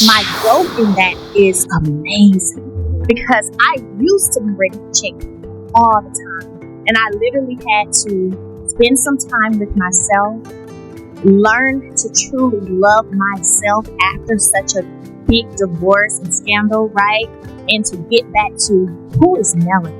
My growth in that is amazing because I used to be ready to change all the time. And I literally had to spend some time with myself, learn to truly love myself after such a big divorce and scandal, right? And to get back to who is Melody?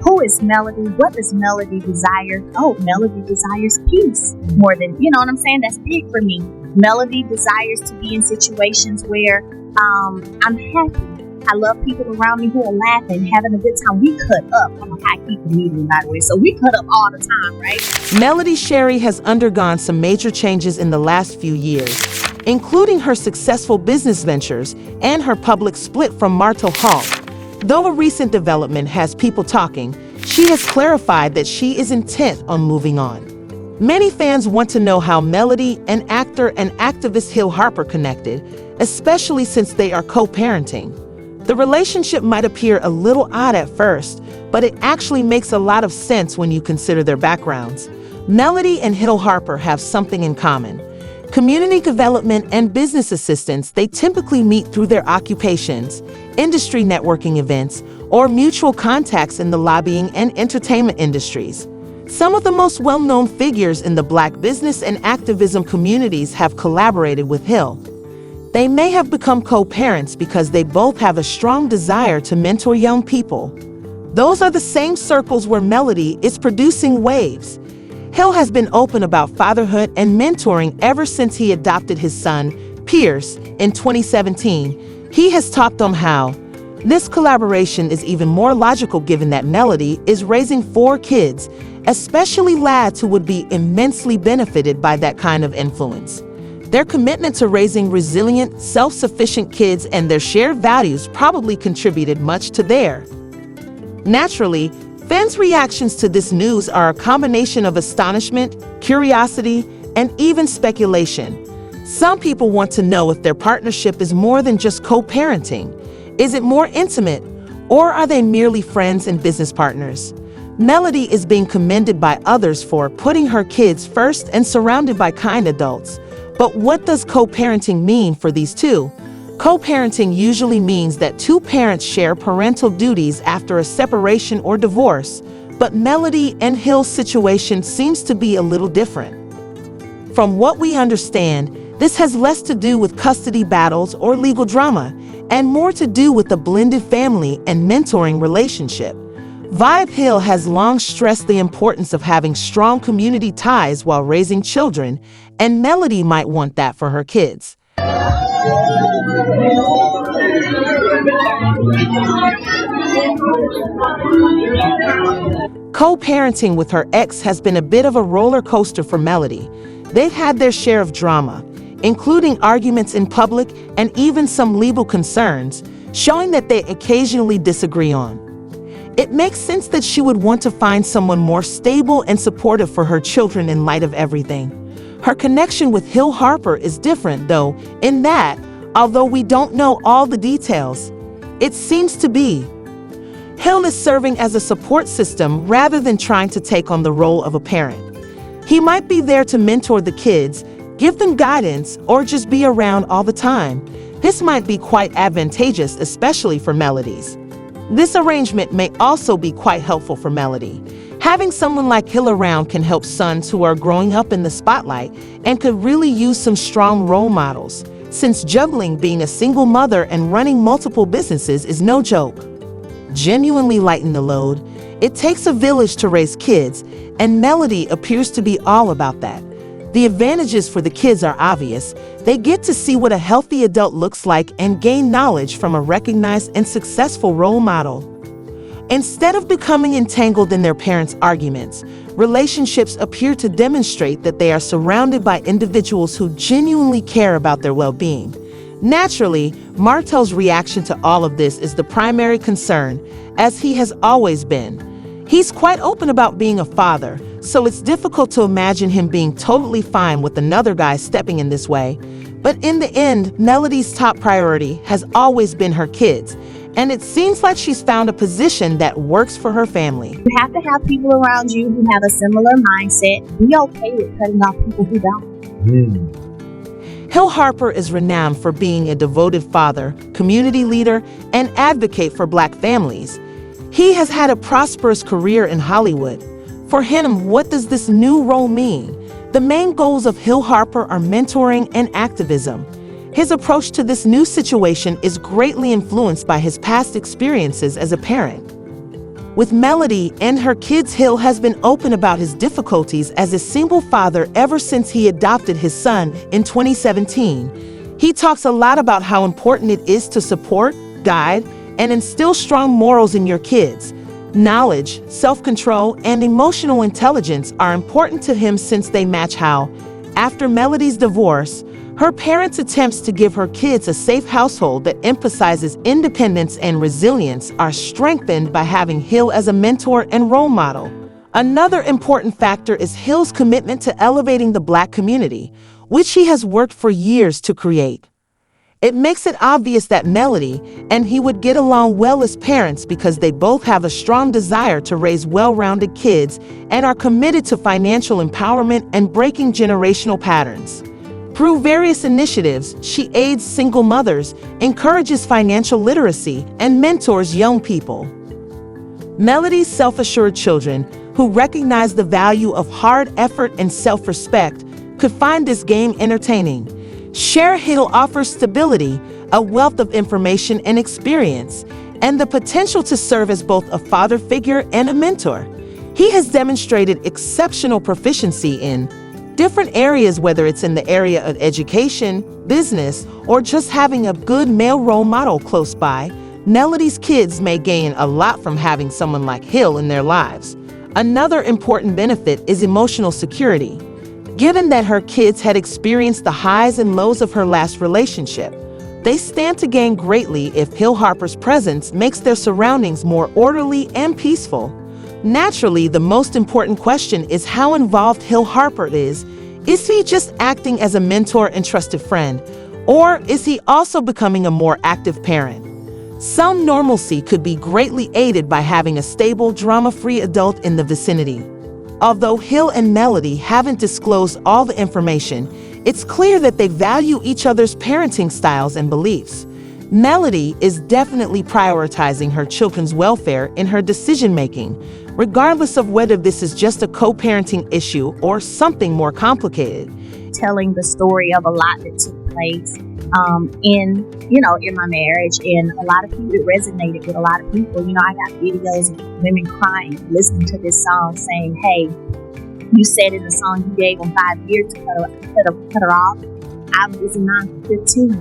Who is Melody? What does Melody desire? Oh, Melody desires peace more than, you know what I'm saying? That's big for me. Melody desires to be in situations where I'm happy. I love people around me who are laughing, having a good time. We cut up. I'm a high-key comedian, by the way, so we cut up all the time, right? Melody Shari has undergone some major changes in the last few years, including her successful business ventures and her public split from Martel Hall. Though a recent development has people talking, she has clarified that she is intent on moving on. Many fans want to know how Melody and actor and activist Hill Harper connected, especially since they are co-parenting. The relationship might appear a little odd at first, but it actually makes a lot of sense when you consider their backgrounds. Melody and Hill Harper have something in common. Community development and business assistance, they typically meet through their occupations, industry networking events, or mutual contacts in the lobbying and entertainment industries. Some of the most well-known figures in the Black business and activism communities have collaborated with Hill. They may have become co-parents because they both have a strong desire to mentor young people. Those are the same circles where Melody is producing waves. Hill has been open about fatherhood and mentoring ever since he adopted his son, Pierce, in 2017. He has talked on how this collaboration is even more logical given that Melody is raising 4 kids, especially lads who would be immensely benefited by that kind of influence. Their commitment to raising resilient, self-sufficient kids and their shared values probably contributed much to their. Naturally, fans' reactions to this news are a combination of astonishment, curiosity, and even speculation. Some people want to know if their partnership is more than just co-parenting. Is it more intimate, or are they merely friends and business partners? Melody is being commended by others for putting her kids first and surrounded by kind adults. But what does co-parenting mean for these two? Co-parenting usually means that 2 parents share parental duties after a separation or divorce, but Melody and Hill's situation seems to be a little different. From what we understand, this has less to do with custody battles or legal drama, and more to do with a blended family and mentoring relationship. Vibe Hill has long stressed the importance of having strong community ties while raising children, and Melody might want that for her kids. Co-parenting with her ex has been a bit of a roller coaster for Melody. They've had their share of drama, including arguments in public and even some legal concerns, showing that they occasionally disagree on. It makes sense that she would want to find someone more stable and supportive for her children in light of everything. Her connection with Hill Harper is different, though, in that, although we don't know all the details, it seems to be. Hill is serving as a support system rather than trying to take on the role of a parent. He might be there to mentor the kids, give them guidance, or just be around all the time. This might be quite advantageous, especially for Melody's. This arrangement may also be quite helpful for Melody. Having someone like Hill around can help sons who are growing up in the spotlight and could really use some strong role models, since juggling being a single mother and running multiple businesses is no joke. Genuinely lighten the load. It takes a village to raise kids, and Melody appears to be all about that. The advantages for the kids are obvious. They get to see what a healthy adult looks like and gain knowledge from a recognized and successful role model. Instead of becoming entangled in their parents' arguments, relationships appear to demonstrate that they are surrounded by individuals who genuinely care about their well-being. Naturally, Martel's reaction to all of this is the primary concern, as he has always been. He's quite open about being a father, so it's difficult to imagine him being totally fine with another guy stepping in this way. But in the end, Melody's top priority has always been her kids, and it seems like she's found a position that works for her family. You have to have people around you who have a similar mindset. Be okay with cutting off people who don't. Hill Harper is renowned for being a devoted father, community leader, and advocate for Black families. He has had a prosperous career in Hollywood. For him, what does this new role mean? The main goals of Hill Harper are mentoring and activism. His approach to this new situation is greatly influenced by his past experiences as a parent. With Melody and her kids, Hill has been open about his difficulties as a single father ever since he adopted his son in 2017. He talks a lot about how important it is to support, guide, and instill strong morals in your kids. Knowledge, self-control, and emotional intelligence are important to him since they match how, after Melody's divorce, her parents' attempts to give her kids a safe household that emphasizes independence and resilience are strengthened by having Hill as a mentor and role model. Another important factor is Hill's commitment to elevating the Black community, which he has worked for years to create. It makes it obvious that Melody and he would get along well as parents because they both have a strong desire to raise well-rounded kids and are committed to financial empowerment and breaking generational patterns. Through various initiatives, she aids single mothers, encourages financial literacy, and mentors young people. Melody's self-assured children, who recognize the value of hard effort and self-respect, could find this game entertaining. Shari Hill offers stability, a wealth of information and experience, and the potential to serve as both a father figure and a mentor. He has demonstrated exceptional proficiency in different areas, whether it's in the area of education, business, or just having a good male role model close by. Melody's kids may gain a lot from having someone like Hill in their lives. Another important benefit is emotional security. Given that her kids had experienced the highs and lows of her last relationship, they stand to gain greatly if Hill Harper's presence makes their surroundings more orderly and peaceful. Naturally, the most important question is how involved Hill Harper is. Is he just acting as a mentor and trusted friend, or is he also becoming a more active parent? Some normalcy could be greatly aided by having a stable, drama-free adult in the vicinity. Although Hill and Melody haven't disclosed all the information, it's clear that they value each other's parenting styles and beliefs. Melody is definitely prioritizing her children's welfare in her decision-making, regardless of whether this is just a co-parenting issue or something more complicated. Telling the story of a lot that took place in my marriage, and a lot of people, it resonated with a lot of people. I got videos of women crying, listening to this song, saying, "Hey, you said in the song you gave them 5 years to cut her off. I was in mine for 15.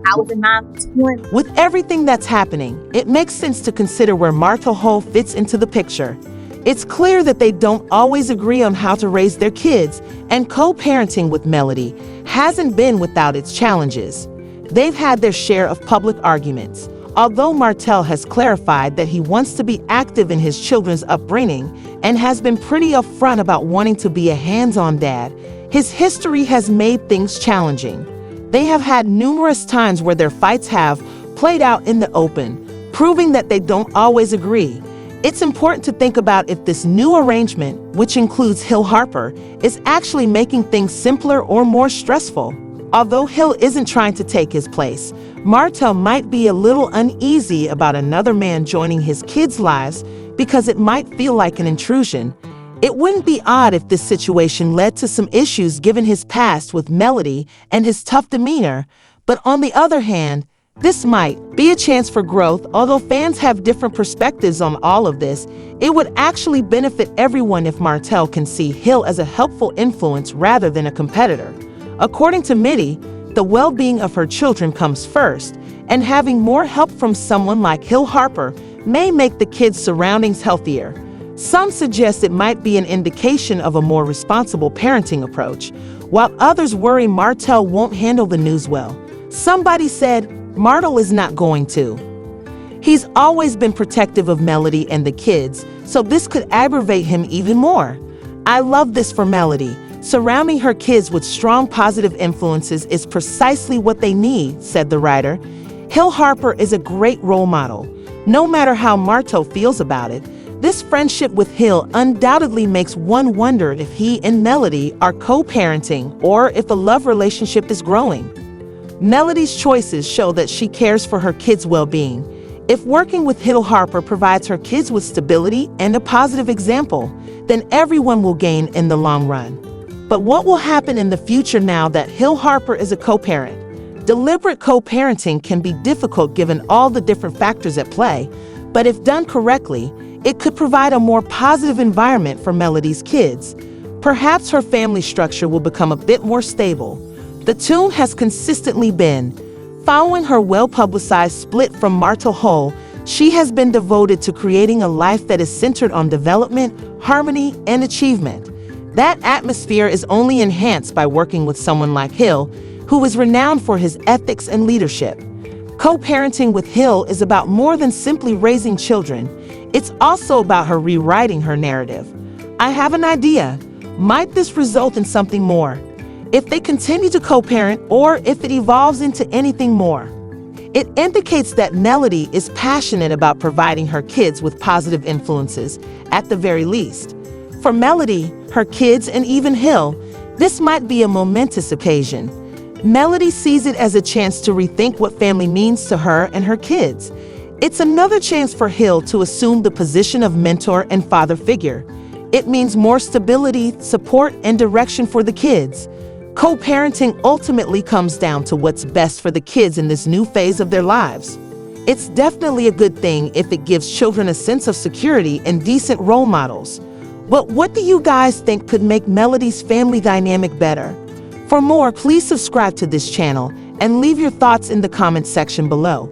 I was in mine for 20." With everything that's happening, it makes sense to consider where Martha Hull fits into the picture. It's clear that they don't always agree on how to raise their kids, and co-parenting with Melody hasn't been without its challenges. They've had their share of public arguments. Although Martell has clarified that he wants to be active in his children's upbringing and has been pretty upfront about wanting to be a hands-on dad, his history has made things challenging. They have had numerous times where their fights have played out in the open, proving that they don't always agree. It's important to think about if this new arrangement, which includes Hill Harper, is actually making things simpler or more stressful. Although Hill isn't trying to take his place, Martell might be a little uneasy about another man joining his kids' lives because it might feel like an intrusion. It wouldn't be odd if this situation led to some issues given his past with Melody and his tough demeanor, but on the other hand, this might be a chance for growth. Although fans have different perspectives on all of this, it would actually benefit everyone if Martell can see Hill as a helpful influence rather than a competitor. According to Mitty, the well-being of her children comes first, and having more help from someone like Hill Harper may make the kids' surroundings healthier. Some suggest it might be an indication of a more responsible parenting approach, while others worry Martell won't handle the news well. Somebody said, Martell is not going to. He's always been protective of Melody and the kids, so this could aggravate him even more. I love this for Melody. Surrounding her kids with strong positive influences is precisely what they need, said the writer. Hill Harper is a great role model. No matter how Martell feels about it, This friendship with Hill undoubtedly makes one wonder if he and Melody are co-parenting or if a love relationship is growing. Melody's choices show that she cares for her kids' well-being. If working with Hill Harper provides her kids with stability and a positive example, then everyone will gain in the long run. But what will happen in the future now that Hill Harper is a co-parent? Deliberate co-parenting can be difficult given all the different factors at play, but if done correctly, it could provide a more positive environment for Melody's kids. Perhaps her family structure will become a bit more stable. The tune has consistently been. Following her well-publicized split from Martel Hull, she has been devoted to creating a life that is centered on development, harmony, and achievement. That atmosphere is only enhanced by working with someone like Hill, who is renowned for his ethics and leadership. Co-parenting with Hill is about more than simply raising children. It's also about her rewriting her narrative. I have an idea. Might this result in something more? If they continue to co-parent or if it evolves into anything more. It indicates that Melody is passionate about providing her kids with positive influences, at the very least. For Melody, her kids, and even Hill, this might be a momentous occasion. Melody sees it as a chance to rethink what family means to her and her kids. It's another chance for Hill to assume the position of mentor and father figure. It means more stability, support, and direction for the kids. Co-parenting ultimately comes down to what's best for the kids in this new phase of their lives. It's definitely a good thing if it gives children a sense of security and decent role models. But what do you guys think could make Melody's family dynamic better? For more, please subscribe to this channel and leave your thoughts in the comments section below.